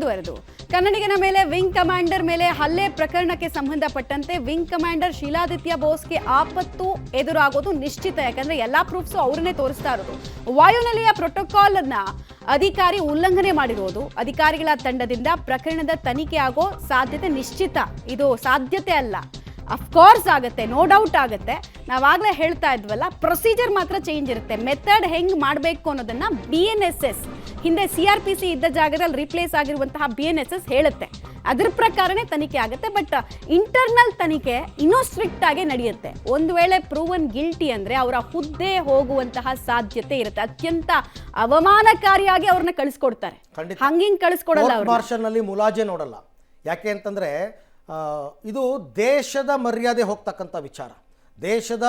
ಮುಂದುವರೆದು ಕನ್ನಡಿಗನ ಮೇಲೆ wing commander ಮೇಲೆ ಹಲ್ಲೆ ಪ್ರಕರಣಕ್ಕೆ ಸಂಬಂಧಪಟ್ಟಂತೆ ವಿಂಗ್ ಕಮಾಂಡರ್ ಶೀಲಾದಿತ್ಯ ಬೋಸ್ಗೆ ಆಪತ್ತು ಎದುರಾಗೋದು ನಿಶ್ಚಿತ. ಯಾಕಂದ್ರೆ ಎಲ್ಲಾ ಪ್ರೂಫ್ಸು ಅವ್ರನ್ನೇ ತೋರಿಸ್ತಾ ಇರೋದು. ವಾಯುನೆಲೆಯ ಪ್ರೋಟೋಕಾಲ್ ಅನ್ನ ಅಧಿಕಾರಿ ಉಲ್ಲಂಘನೆ ಮಾಡಿರೋದು, ಅಧಿಕಾರಿಗಳ ತಂಡದಿಂದ ಪ್ರಕರಣದ ತನಿಖೆ ಆಗೋ ಸಾಧ್ಯತೆ ನಿಶ್ಚಿತ. ಇದು ಸಾಧ್ಯತೆ ಅಲ್ಲ, ಅಫ್ಕೋರ್ಸ್ ಆಗುತ್ತೆ, ನೋ ಡೌಟ್ ಆಗುತ್ತೆ. ನಾವಾಗಲೇ ಹೇಳ್ತಾ ಇದ್ವಲ್ಲ, ಪ್ರೊಸೀಜರ್ ಮಾತ್ರ ಚೇಂಜ್ ಇರುತ್ತೆ. ಮೆಥಡ್ ಹೆಂಗೆ ಮಾಡಬೇಕು ಅನ್ನೋದನ್ನ BNSS ಹಿಂದೆ CRPC ಇದ್ದ ಜಾಗದಲ್ಲಿ ರಿಪ್ಲೇಸ್ ಆಗಿರುವಂತಹ BNSS ಹೇಳುತ್ತೆ. ಅದ್ರ ಪ್ರಕಾರನೇ ತನಿಖೆ ಆಗುತ್ತೆ. ಬಟ್ ಇಂಟರ್ನಲ್ ತನಿಖೆ ಇನ್ನೂ ಸ್ಟ್ರಿಕ್ಟ್ ಆಗಿ ನಡೆಯುತ್ತೆ. ಒಂದು ವೇಳೆ ಪ್ರೂವನ್ ಗಿಲ್ಟಿ ಅಂದ್ರೆ ಅವರ ಹುದ್ದೆ ಹೋಗುವಂತಹ ಸಾಧ್ಯತೆ ಇರುತ್ತೆ. ಅತ್ಯಂತ ಅವಮಾನಕಾರಿಯಾಗಿ ಅವ್ರನ್ನ ಕಳಿಸ್ಕೊಡ್ತಾರೆ. ಹಂಗಿಂಗ್ ಕಳಿಸ್ಕೊಡಲ್ಲ. ಮಾರ್ಷಲ್ನಲ್ಲಿ ಮುಲಾಜೆ ನೋಡಲ್ಲ. ಯಾಕೆ ಅಂತಂದ್ರೆ ಇದು ದೇಶದ ಮರ್ಯಾದೆ ಹೋಗ್ತಕ್ಕಂಥ ವಿಚಾರ, ದೇಶದ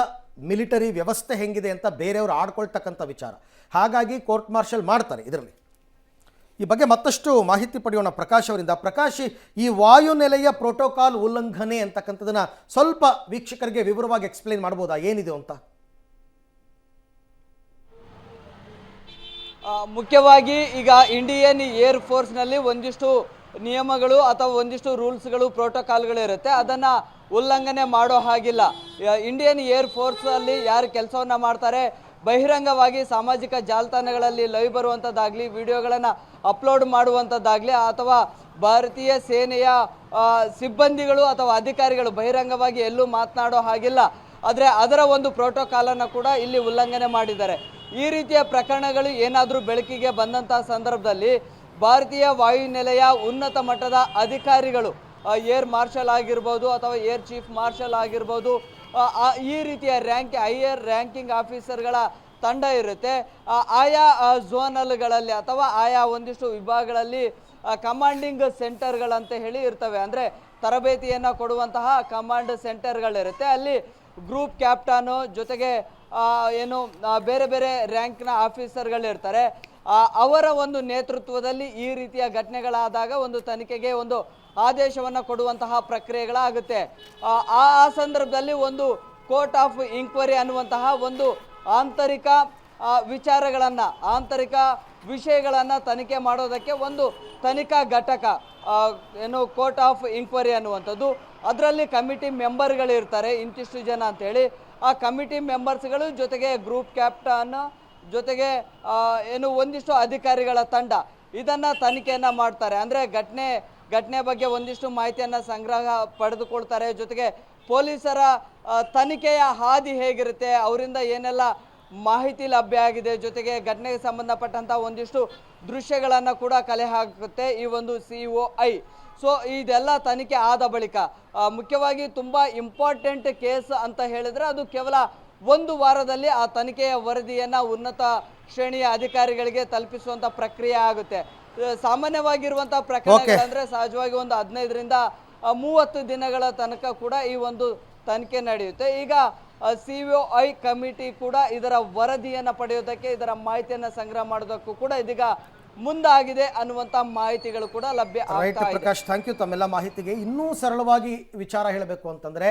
ಮಿಲಿಟರಿ ವ್ಯವಸ್ಥೆ ಹೆಂಗಿದೆ ಅಂತ ಬೇರೆಯವರು ಆಡ್ಕೊಳ್ತಕ್ಕಂಥ ವಿಚಾರ. ಹಾಗಾಗಿ ಕೋರ್ಟ್ ಮಾರ್ಷಲ್ ಮಾಡ್ತಾರೆ. ಇದರಲ್ಲಿ ಈ ಬಗ್ಗೆ ಮತ್ತಷ್ಟು ಮಾಹಿತಿ ಪಡೆಯೋಣ ಪ್ರಕಾಶ್ ಅವರಿಂದ. ಪ್ರಕಾಶ್, ಈ ವಾಯುನೆಲೆಯ ಪ್ರೋಟೋಕಾಲ್ ಉಲ್ಲಂಘನೆ ಅಂತಕ್ಕಂಥದ್ದನ್ನ ಸ್ವಲ್ಪ ವೀಕ್ಷಕರಿಗೆ ವಿವರವಾಗಿ ಎಕ್ಸ್ಪ್ಲೇನ್ ಮಾಡ್ಬೋದಾ, ಏನಿದೆ ಅಂತ? ಮುಖ್ಯವಾಗಿ ಈಗ ಇಂಡಿಯನ್ ಏರ್ ಫೋರ್ಸ್ನಲ್ಲಿ ಒಂದಿಷ್ಟು ನಿಯಮಗಳು ಅಥವಾ ಒಂದಿಷ್ಟು ರೂಲ್ಸ್ಗಳು, ಪ್ರೋಟೋಕಾಲ್ಗಳು ಇರುತ್ತೆ. ಅದನ್ನು ಉಲ್ಲಂಘನೆ ಮಾಡೋ ಹಾಗಿಲ್ಲ. ಇಂಡಿಯನ್ ಏರ್ ಫೋರ್ಸಲ್ಲಿ ಯಾರು ಕೆಲಸವನ್ನು ಮಾಡ್ತಾರೆ, ಬಹಿರಂಗವಾಗಿ ಸಾಮಾಜಿಕ ಜಾಲತಾಣಗಳಲ್ಲಿ ಲೈವ್ ಬರುವಂಥದ್ದಾಗಲಿ, ವಿಡಿಯೋಗಳನ್ನು ಅಪ್ಲೋಡ್ ಮಾಡುವಂಥದ್ದಾಗಲಿ, ಅಥವಾ ಭಾರತೀಯ ಸೇನೆಯ ಸಿಬ್ಬಂದಿಗಳು ಅಥವಾ ಅಧಿಕಾರಿಗಳು ಬಹಿರಂಗವಾಗಿ ಎಲ್ಲೂ ಮಾತನಾಡೋ ಹಾಗಿಲ್ಲ. ಆದರೆ ಅದರ ಒಂದು ಪ್ರೋಟೋಕಾಲನ್ನು ಕೂಡ ಇಲ್ಲಿ ಉಲ್ಲಂಘನೆ ಮಾಡಿದ್ದಾರೆ. ಈ ರೀತಿಯ ಪ್ರಕರಣಗಳು ಏನಾದರೂ ಬೆಳಕಿಗೆ ಬಂದಂಥ ಸಂದರ್ಭದಲ್ಲಿ ಭಾರತೀಯ ವಾಯುನೆಲೆಯ ಉನ್ನತ ಮಟ್ಟದ ಅಧಿಕಾರಿಗಳು, ಏರ್ ಮಾರ್ಷಲ್ ಆಗಿರ್ಬೋದು ಅಥವಾ ಏರ್ ಚೀಫ್ ಮಾರ್ಷಲ್ ಆಗಿರ್ಬೋದು, ಈ ರೀತಿಯ ಹೈಯರ್ ರ್ಯಾಂಕಿಂಗ್ ಆಫೀಸರ್ಗಳ ತಂಡ ಇರುತ್ತೆ. ಆಯಾ ಝೋನಲ್ಗಳಲ್ಲಿ ಅಥವಾ ಆಯಾ ಒಂದಿಷ್ಟು ವಿಭಾಗಗಳಲ್ಲಿ ಕಮಾಂಡಿಂಗ್ ಸೆಂಟರ್ಗಳಂತ ಹೇಳಿ ಇರ್ತವೆ. ಅಂದರೆ ತರಬೇತಿಯನ್ನು ಕೊಡುವಂತಹ ಕಮಾಂಡ್ ಸೆಂಟರ್ಗಳಿರುತ್ತೆ. ಅಲ್ಲಿ ಗ್ರೂಪ್ ಕ್ಯಾಪ್ಟನು ಜೊತೆಗೆ ಏನು ಬೇರೆ ಬೇರೆ ರ್ಯಾಂಕ್ನ ಆಫೀಸರ್ಗಳಿರ್ತಾರೆ. ಅವರ ಒಂದು ನೇತೃತ್ವದಲ್ಲಿ ಈ ರೀತಿಯ ಘಟನೆಗಳಾದಾಗ ಒಂದು ತನಿಖೆಗೆ ಒಂದು ಆದೇಶವನ್ನು ಕೊಡುವಂತಹ ಪ್ರಕ್ರಿಯೆಗಳಾಗುತ್ತೆ. ಆ ಸಂದರ್ಭದಲ್ಲಿ ಒಂದು ಕೋರ್ಟ್ ಆಫ್ ಇನ್ಕ್ವೈರಿ ಅನ್ನುವಂತಹ ಒಂದು ಆಂತರಿಕ ವಿಚಾರಗಳನ್ನು, ಆಂತರಿಕ ವಿಷಯಗಳನ್ನು ತನಿಖೆ ಮಾಡೋದಕ್ಕೆ ಒಂದು ತನಿಖಾ ಘಟಕ, ಏನು ಕೋರ್ಟ್ ಆಫ್ ಇನ್ಕ್ವೈರಿ ಅನ್ನುವಂಥದ್ದು. ಅದರಲ್ಲಿ ಕಮಿಟಿ ಮೆಂಬರ್ಗಳಿರ್ತಾರೆ, ಇಂತಿಷ್ಟು ಜನ ಅಂತೇಳಿ. ಆ ಕಮಿಟಿ ಮೆಂಬರ್ಸ್ಗಳು ಜೊತೆಗೆ ಗ್ರೂಪ್ ಕ್ಯಾಪ್ಟನ್ ಜೊತೆಗೆ ಏನು ಒಂದಿಷ್ಟು ಅಧಿಕಾರಿಗಳ ತಂಡ ಇದನ್ನು ತನಿಖೆಯನ್ನು ಮಾಡ್ತಾರೆ. ಅಂದರೆ ಘಟನೆ ಬಗ್ಗೆ ಒಂದಿಷ್ಟು ಮಾಹಿತಿಯನ್ನು ಸಂಗ್ರಹ ಪಡೆದುಕೊಳ್ತಾರೆ. ಜೊತೆಗೆ ಪೊಲೀಸರ ತನಿಖೆಯ ಹಾದಿ ಹೇಗಿರುತ್ತೆ, ಅವರಿಂದ ಏನೆಲ್ಲ ಮಾಹಿತಿ ಲಭ್ಯ ಆಗಿದೆ, ಜೊತೆಗೆ ಘಟನೆಗೆ ಸಂಬಂಧಪಟ್ಟಂಥ ಒಂದಿಷ್ಟು ದೃಶ್ಯಗಳನ್ನು ಕೂಡ ಕಲೆ ಹಾಕುತ್ತೆ ಈ ಒಂದು COI. ಸೊ ಇದೆಲ್ಲ ತನಿಖೆ ಆದ ಬಳಿಕ ಮುಖ್ಯವಾಗಿ ತುಂಬ ಇಂಪಾರ್ಟೆಂಟ್ ಕೇಸ್ ಅಂತ ಹೇಳಿದರೆ ಅದು ಕೇವಲ ಒಂದು ವಾರದಲ್ಲಿ ಆ ತನಿಖೆಯ ವರದಿಯನ್ನು ಉನ್ನತ ಶ್ರೇಣಿಯ ಅಧಿಕಾರಿಗಳಿಗೆ ತಲುಪಿಸುವಂಥ ಪ್ರಕ್ರಿಯೆ ಆಗುತ್ತೆ. ಸಾಮಾನ್ಯವಾಗಿರುವಂಥ ಪ್ರಕರಣಗಳಂದರೆ ಸಹಜವಾಗಿ ಒಂದು 15ರಿಂದ 30 ದಿನಗಳ ತನಕ ಕೂಡ ಈ ಒಂದು ತನಿಖೆ ನಡೆಯುತ್ತೆ. ಈಗ COI ಕಮಿಟಿ ಕೂಡ ಇದರ ವರದಿಯನ್ನು ಪಡೆಯೋದಕ್ಕೆ, ಇದರ ಮಾಹಿತಿಯನ್ನು ಸಂಗ್ರಹ ಮಾಡೋದಕ್ಕೂ ಕೂಡ ಇದೀಗ ಮುಂದಾಗಿದೆ ಅನ್ನುವಂಥ ಮಾಹಿತಿಗಳು ಕೂಡ ಲಭ್ಯ ಆಗ್ತಾ ಇದೆ. ಪ್ರಕಾಶ್, ಥ್ಯಾಂಕ್ ಯು ತಮ್ಮೆಲ್ಲ ಮಾಹಿತಿಗೆ. ಇನ್ನೂ ಸರಳವಾಗಿ ವಿಚಾರ ಹೇಳಬೇಕು ಅಂತಂದರೆ,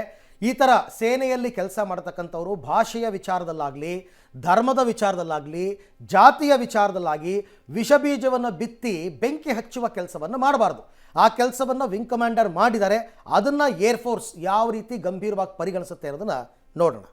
ಈ ಥರ ಸೇನೆಯಲ್ಲಿ ಕೆಲಸ ಮಾಡತಕ್ಕಂಥವ್ರು ಭಾಷೆಯ ವಿಚಾರದಲ್ಲಾಗಲಿ, ಧರ್ಮದ ವಿಚಾರದಲ್ಲಾಗಲಿ, ಜಾತಿಯ ವಿಚಾರದಲ್ಲಾಗಿ ವಿಷಬೀಜವನ್ನು ಬಿತ್ತಿ ಬೆಂಕಿ ಹಚ್ಚುವ ಕೆಲಸವನ್ನು ಮಾಡಬಾರ್ದು. ಆ ಕೆಲಸವನ್ನು ವಿಂಗ್ ಕಮಾಂಡರ್ ಮಾಡಿದ್ದಾರೆ. ಅದನ್ನು ಏರ್ಫೋರ್ಸ್ ಯಾವ ರೀತಿ ಗಂಭೀರವಾಗಿ ಪರಿಗಣಿಸುತ್ತೆ ಅನ್ನೋದನ್ನು ನೋಡೋಣ.